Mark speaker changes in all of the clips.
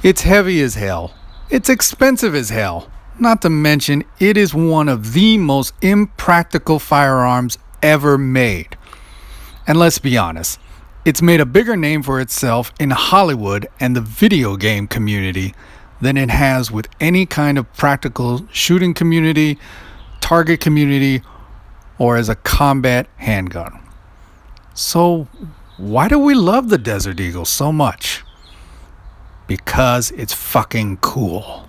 Speaker 1: It's heavy as hell. It's expensive as hell. Not to mention, it is one of the most impractical firearms ever made. And let's be honest, it's made a bigger name for itself in Hollywood and the video game community than it has with any kind of practical shooting community, target community, or as a combat handgun. So, why do we love the Desert Eagle so much? Because it's fucking cool.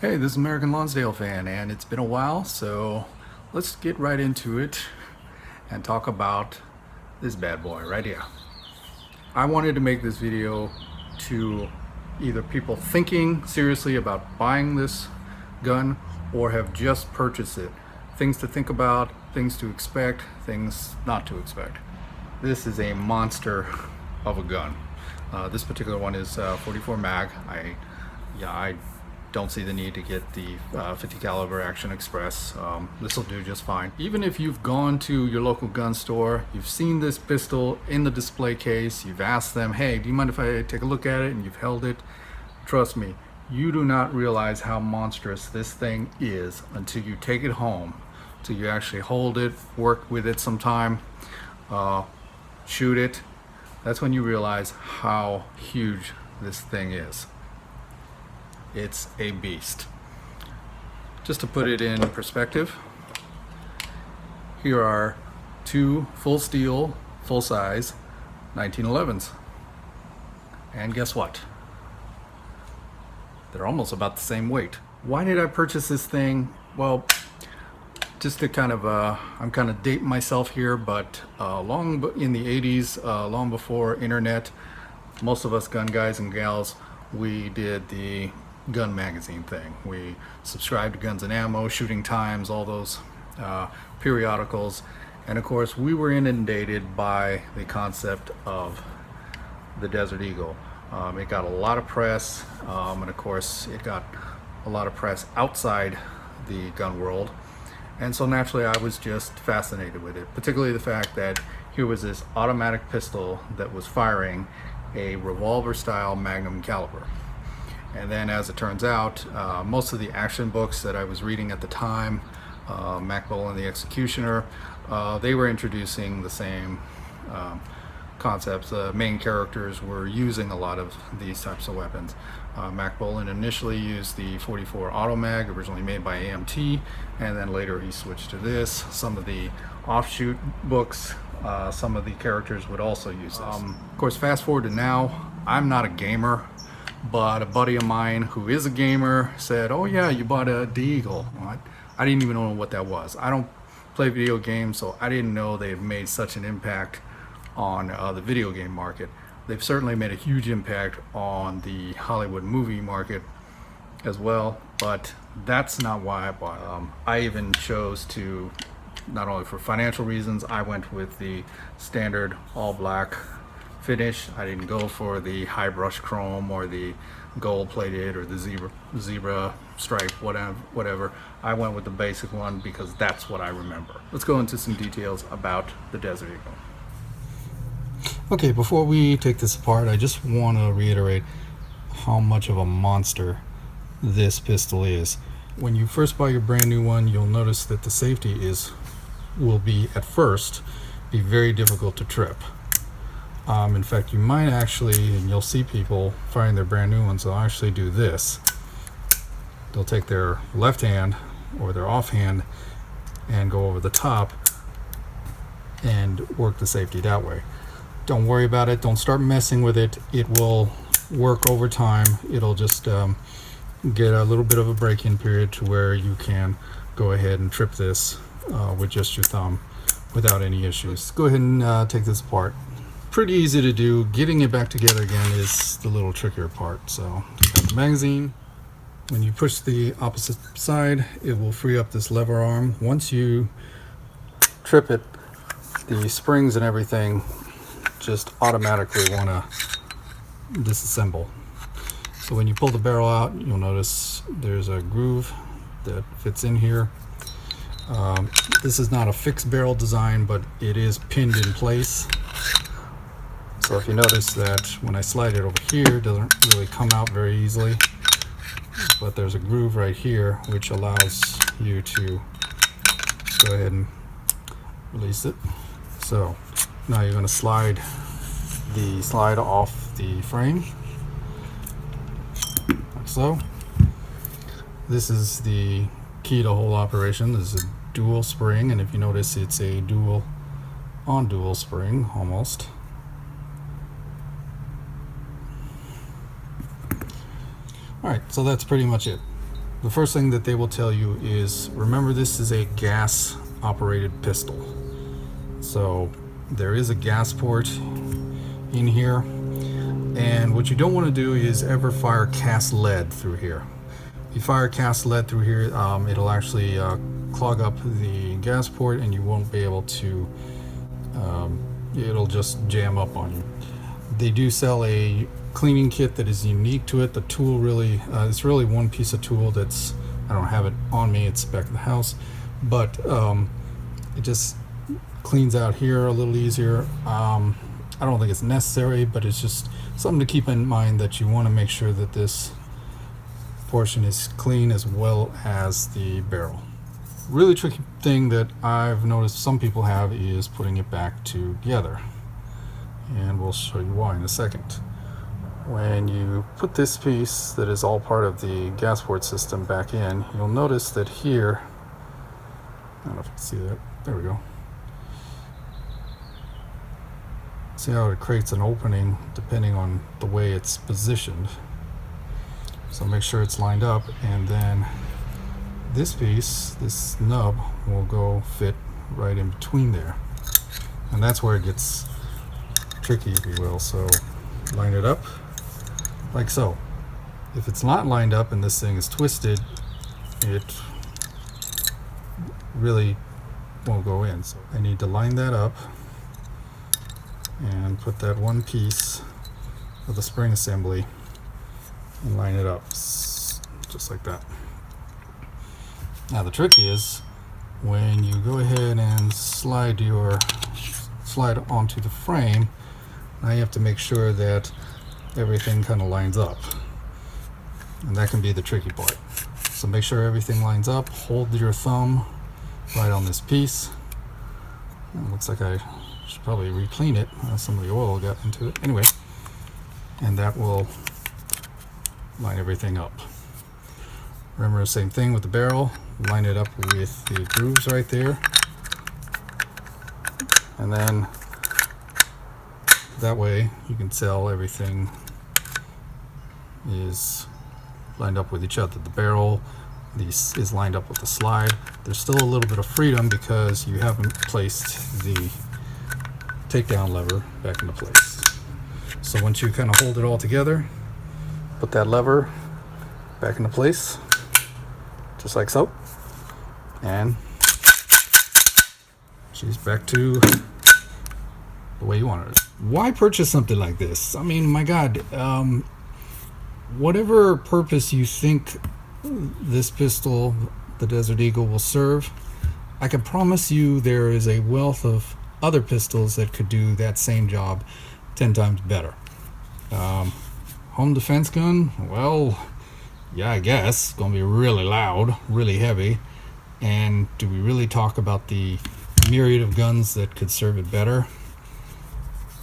Speaker 1: Hey, this is American Lonsdale fan, and it's been a while, so let's get right into it and talk about this bad boy right here. I wanted to make this video to either people thinking seriously about buying this gun or have just purchased it. Things to think about, things to expect, things not to expect. This is a monster of a gun. This particular one is 44 mag. I don't see the need to get the 50 caliber Action Express. This will do just fine. Even if you've gone to your local gun store, you've seen this pistol in the display case, you've asked them, hey, do you mind if I take a look at it? And you've held it. Trust me, you do not realize how monstrous this thing is until you take it home, until you actually hold it, work with it sometime, shoot it. That's when you realize how huge this thing is. It's a beast. Just to put it in perspective, here are two full steel, full size 1911s. And guess what? They're almost about the same weight. Why did I purchase this thing? Well, just to kind of, I'm kind of dating myself here, but long in the 80s, long before internet, most of us gun guys and gals, we did the gun magazine thing. We subscribed to Guns and Ammo, Shooting Times, all those periodicals. And of course, we were inundated by the concept of the Desert Eagle. It got a lot of press, and of course, it got a lot of press outside the gun world. And so naturally, I was just fascinated with it, particularly the fact that here was this automatic pistol that was firing a revolver-style Magnum caliber. And then, as it turns out, most of the action books that I was reading at the time, Mac Bolan the Executioner, they were introducing the same concepts. The main characters were using a lot of these types of weapons. Mac Bolan initially used the 44 Auto Mag, originally made by AMT, and then later he switched to this. Some of the offshoot books, some of the characters would also use this. Of course, fast forward to now, I'm not a gamer, but a buddy of mine who is a gamer said, oh yeah, you bought a Deagle. I didn't even know what that was. I don't play video games, so I didn't know they had made such an impact on the video game market. They've certainly made a huge impact on the Hollywood movie market as well, but that's not why I bought it. I even chose to, not only for financial reasons, I went with the standard all black finish. I didn't go for the high brush chrome or the gold plated or the zebra stripe, whatever. I went with the basic one because that's what I remember. Let's go into some details about the Desert Eagle. Okay, before we take this apart, I just want to reiterate how much of a monster this pistol is. When you first buy your brand new one, you'll notice that the safety will be at first be very difficult to trip. In fact, you might actually, and you'll see people firing their brand new ones, they'll actually do this. They'll take their left hand or their off hand and go over the top and work the safety that way. Don't worry about it. Don't start messing with it. It will work over time. It'll just get a little bit of a break-in period to where you can go ahead and trip this with just your thumb without any issues. Go ahead and take this apart. Pretty easy to do. Getting it back together again is the little trickier part. So, got the magazine. When you push the opposite side, it will free up this lever arm. Once you trip it, the springs and everything just automatically want to disassemble. So when you pull the barrel out, you'll notice there's a groove that fits in here. This is not a fixed barrel design, but it is pinned in place. So if you notice that when I slide it over here, it doesn't really come out very easily, but there's a groove right here which allows you to go ahead and release it. So now you're going to slide the slide off the frame, like so. This is the key to the whole operation. This is a dual spring, and if you notice, it's a dual on dual spring almost. Alright, so that's pretty much it. The first thing that they will tell you is, remember, this is a gas operated pistol. So there is a gas port in here, and what you don't want to do is ever fire cast lead through here. If you fire cast lead through here, it'll actually clog up the gas port, and you won't be able to, it'll just jam up on you. They do sell a cleaning kit that is unique to it. The tool really, it's really one piece of tool that's, I don't have it on me, it's back at the house, but it just cleans out here a little easier. I don't think it's necessary, but it's just something to keep in mind, that you want to make sure that this portion is clean as well as the barrel. Really tricky thing that I've noticed some people have is putting it back together, and we'll show you why in a second. When you put this piece that is all part of the gas port system back in, you'll notice that here, I don't know if you can see that, there we go. See how it creates an opening depending on the way it's positioned. So make sure it's lined up, and then this piece, this nub, will go fit right in between there. And that's where it gets tricky, if you will. So line it up like so. If it's not lined up and this thing is twisted, it really won't go in. So I need to line that up and put that one piece of the spring assembly and line it up just like that. Now the trick is, when you go ahead and slide onto the frame, now you have to make sure that everything kind of lines up, and that can be the tricky part. So make sure everything lines up. Hold your thumb right on this piece. It looks like I should probably re-clean it. Some of the oil got into it. Anyway, and that will line everything up. Remember, the same thing with the barrel. Line it up with the grooves right there, and then that way you can tell everything is lined up with each other. The barrel is lined up with the slide. There's still a little bit of freedom because you haven't placed the takedown lever back into place. So once you kind of hold it all together, put that lever back into place, just like so, and she's back to the way you wanted it. Why purchase something like this? I mean, my God, whatever purpose you think this pistol, the Desert Eagle, will serve, I can promise you there is a wealth of other pistols that could do that same job 10 times better. Home defense gun, well, yeah, I guess. It's gonna be really loud, really heavy. And do we really talk about the myriad of guns that could serve it better?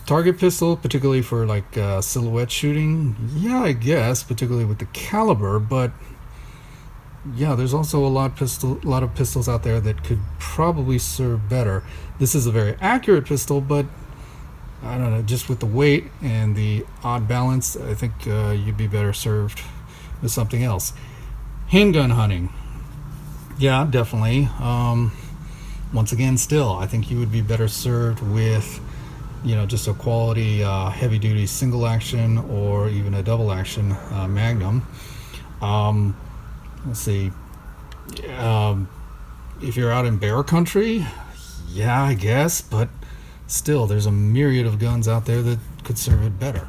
Speaker 1: Target pistol, particularly for like silhouette shooting, yeah, I guess, particularly with the caliber. But yeah, there's also a lot of pistols out there that could probably serve better. This is a very accurate pistol, but I don't know, just with the weight and the odd balance, I think you'd be better served with something else. Handgun hunting, yeah, definitely. Once again, still, I think you would be better served with, just a quality heavy duty single action or even a double action Magnum. Let's see, if you're out in bear country, yeah, I guess, but still, there's a myriad of guns out there that could serve it better.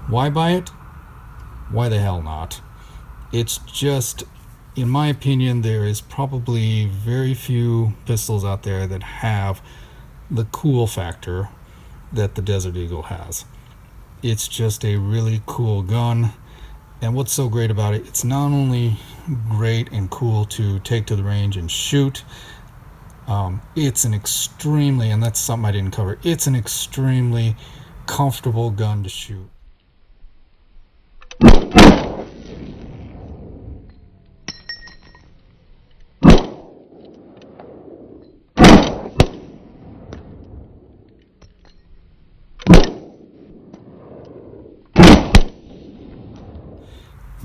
Speaker 1: Why buy it? Why the hell not? It's just, in my opinion, there is probably very few pistols out there that have the cool factor that the Desert Eagle has. It's just a really cool gun. And what's so great about it, it's not only great and cool to take to the range and shoot, it's an extremely, and that's something I didn't cover, it's an extremely comfortable gun to shoot.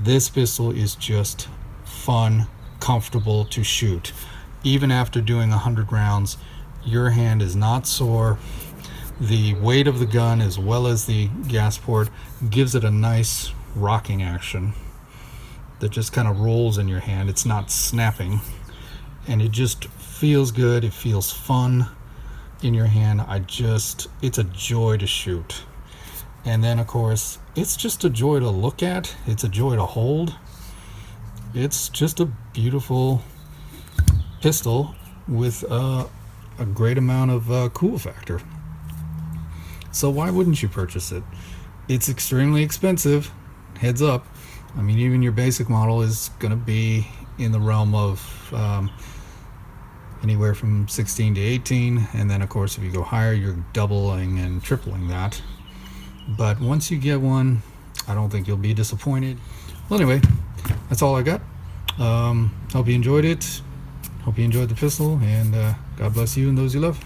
Speaker 1: This pistol is just fun, comfortable to shoot. Even after doing 100 rounds, your hand is not sore. The weight of the gun as well as the gas port gives it a nice rocking action that just kind of rolls in your hand. It's not snapping, and it just feels good. It feels fun in your hand. It's a joy to shoot. And then, of course, it's just a joy to look at. It's a joy to hold. It's just a beautiful pistol with a great amount of cool factor. So why wouldn't you purchase it? It's extremely expensive. Heads up. I mean, even your basic model is going to be in the realm of anywhere from 16 to 18. And then, of course, if you go higher, you're doubling and tripling that. But once you get one, I don't think you'll be disappointed. Well, anyway, that's all I got. Hope you enjoyed it. Hope you enjoyed the pistol, and God bless you and those you love.